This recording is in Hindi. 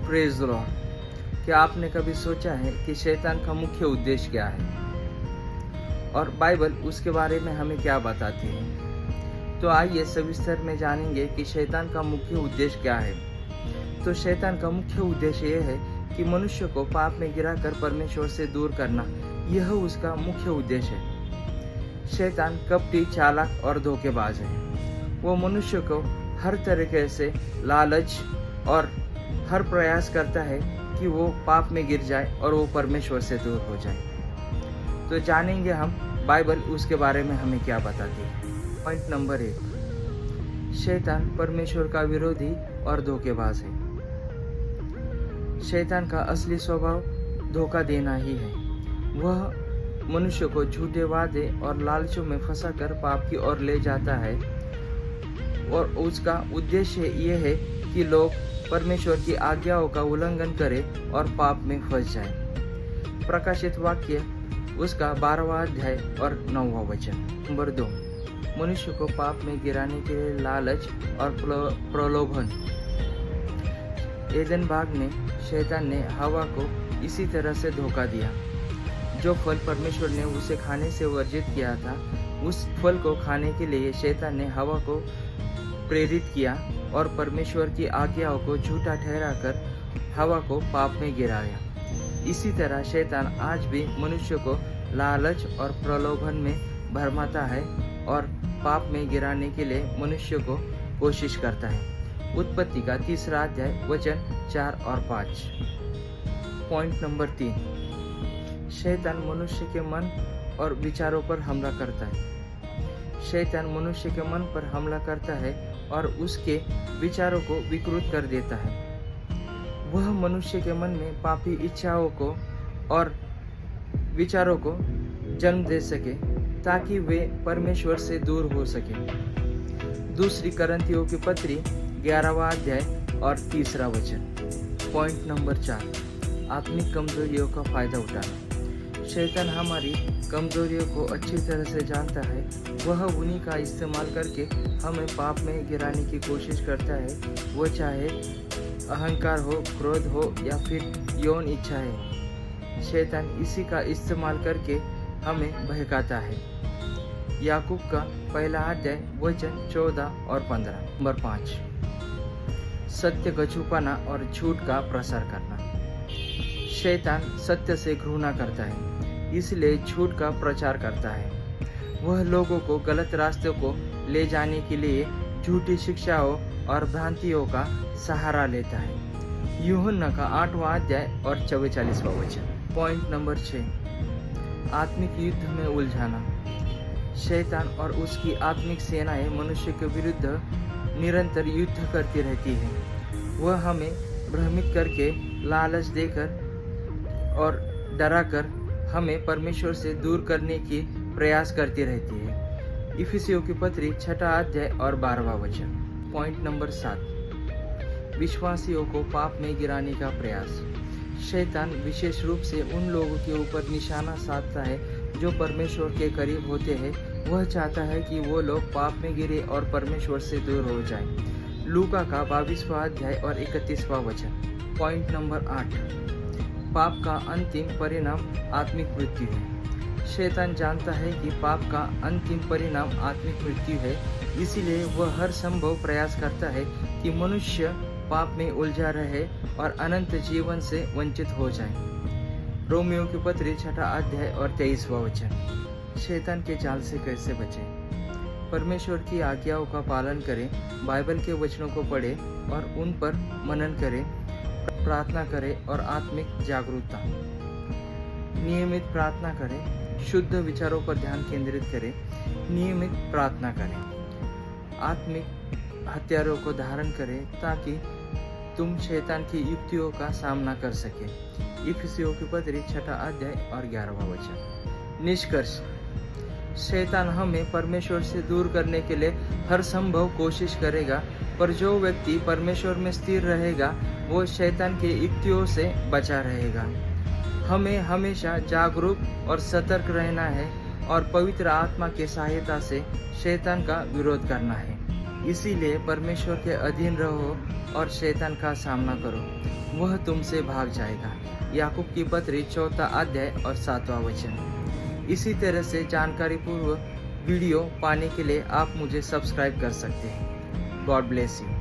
Praise the Lord. क्या आपने कभी सोचा है कि शैतान का मुख्य उद्देश्य क्या है और बाइबल उसके बारे में हमें क्या बताती है? तो आइए सविस्तर में जानेंगे कि शैतान का मुख्य उद्देश्य क्या है। तो शैतान का मुख्य उद्देश्य यह है कि मनुष्य को पाप में गिराकर परमेश्वर से दूर करना, यह उसका मुख्य उद्देश्य है। शैतान कपटी, चालाक और धोखेबाज है। वो मनुष्य को हर तरीके से लालच और हर प्रयास करता है कि वो पाप में गिर जाए और वो परमेश्वर से दूर हो जाए। तो जानेंगे हम बाइबल उसके बारे में हमें क्या बताती है। पॉइंट नंबर 1, शैतान परमेश्वर का विरोधी और धोखेबाज है। शैतान का असली स्वभाव धोखा देना ही है। वह मनुष्य को झूठे वादे और लालचों में फंसाकर पाप की ओर ले जाता है और उसका उद्देश्य यह है कि लोग परमेश्वर की आज्ञाओं का उल्लंघन करें और पाप में फंस जाएं। प्रकाशित वाक्य उसका 12वां अध्याय और 9वां वचन। नंबर 2, मनुष्य को पाप में गिराने के लिए लालच और प्रलोभन। एदन बाग में शैतान ने हवा को इसी तरह से धोखा दिया। जो फल परमेश्वर ने उसे खाने से वर्जित किया था, उस फल को खाने के लिए शैतान ने हवा को प्रेरित किया और परमेश्वर की आज्ञाओं को झूठा ठहराकर हवा को पाप में गिराया। इसी तरह शैतान आज भी मनुष्य को लालच और प्रलोभन में भरमाता है और पाप में गिराने के लिए मनुष्य को कोशिश करता है। उत्पत्ति का 3रा अध्याय वचन 4 और 5। पॉइंट नंबर 3, शैतान मनुष्य के मन और विचारों पर हमला करता है। शैतान मनुष्य के मन पर हमला करता है और उसके विचारों को विकृत कर देता है। वह मनुष्य के मन में पापी इच्छाओं को और विचारों को जन्म दे सके ताकि वे परमेश्वर से दूर हो सके। दूसरी करंथियों की पत्री 11वां अध्याय और 3रा वचन। पॉइंट नंबर 4, आत्मिक कमजोरियों का फायदा उठाना। शैतान हमारी कमजोरियों को अच्छी तरह से जानता है। वह उन्हीं का इस्तेमाल करके हमें पाप में गिराने की कोशिश करता है। वो चाहे अहंकार हो, क्रोध हो या फिर यौन इच्छा है, शैतान इसी का इस्तेमाल करके हमें बहकाता है। याकूब का 1 अध्याय वचन 14 और 15। नंबर 5, सत्य को छुपाना और झूठ का प्रसार करना। शैतान सत्य से घृणा करता है, इसलिए झूठ का प्रचार करता है। वह लोगों को गलत रास्तों को ले जाने के लिए झूठी शिक्षाओं और भ्रांतियों का सहारा लेता है। यूहन्ना का 8वां अध्याय और 44वां वचन। पॉइंट नंबर 6, आत्मिक युद्ध में उलझाना। शैतान और उसकी आत्मिक सेनाएं मनुष्य के विरुद्ध निरंतर युद्ध करती रहती है। वह हमें भ्रमित करके, लालच देकर और डराकर हमें परमेश्वर से दूर करने की प्रयास करती रहती है। इफिसियों की पत्री 6वां अध्याय और 12वां वचन। पॉइंट नंबर 7, विश्वासियों को पाप में गिराने का प्रयास। शैतान विशेष रूप से उन लोगों के ऊपर निशाना साधता है जो परमेश्वर के करीब होते हैं। वह चाहता है कि वो लोग पाप में गिरे और परमेश्वर से दूर हो जाएं। लूका का 22वां अध्याय और 31वां वचन। पॉइंट नंबर 8, पाप का अंतिम परिणाम आत्मिक मृत्यु है। शैतान जानता है कि पाप का अंतिम परिणाम आत्मिक मृत्यु है, इसीलिए वह हर संभव प्रयास करता है कि मनुष्य पाप में उलझा रहे और अनंत जीवन से वंचित हो जाए। रोमियो की पत्री 6वां अध्याय और 23वां वचन। शैतान के जाल से कैसे बचें? परमेश्वर की आज्ञाओं का पालन करें, बाइबल के वचनों को पढ़ें और उन पर मनन करें, प्रार्थना करें और आत्मिक जागरूकता। नियमित प्रार्थना करें, शुद्ध विचारों पर ध्यान केंद्रित करें, नियमित प्रार्थना करें। आत्मिक हथियारों को धारण करें ताकि तुम शैतान की युक्तियों का सामना कर सके। इफिसियों की पत्री 6वां अध्याय और 11वां वचन। निष्कर्ष, शैतान हमें परमेश्वर से दूर करने के लिए हर संभव कोशिश करेगा, पर जो व्यक्ति परमेश्वर में स्थिर रहेगा वो शैतान के युक्तियों से बचा रहेगा। हमें हमेशा जागरूक और सतर्क रहना है और पवित्र आत्मा की सहायता से शैतान का विरोध करना है। इसीलिए परमेश्वर के अधीन रहो और शैतान का सामना करो, वह तुमसे भाग जाएगा। याकूब की पत्री 4 अध्याय और 7वां वचन। इसी तरह से जानकारी पूर्वक वीडियो पाने के लिए आप मुझे सब्सक्राइब कर सकते हैं। God bless you.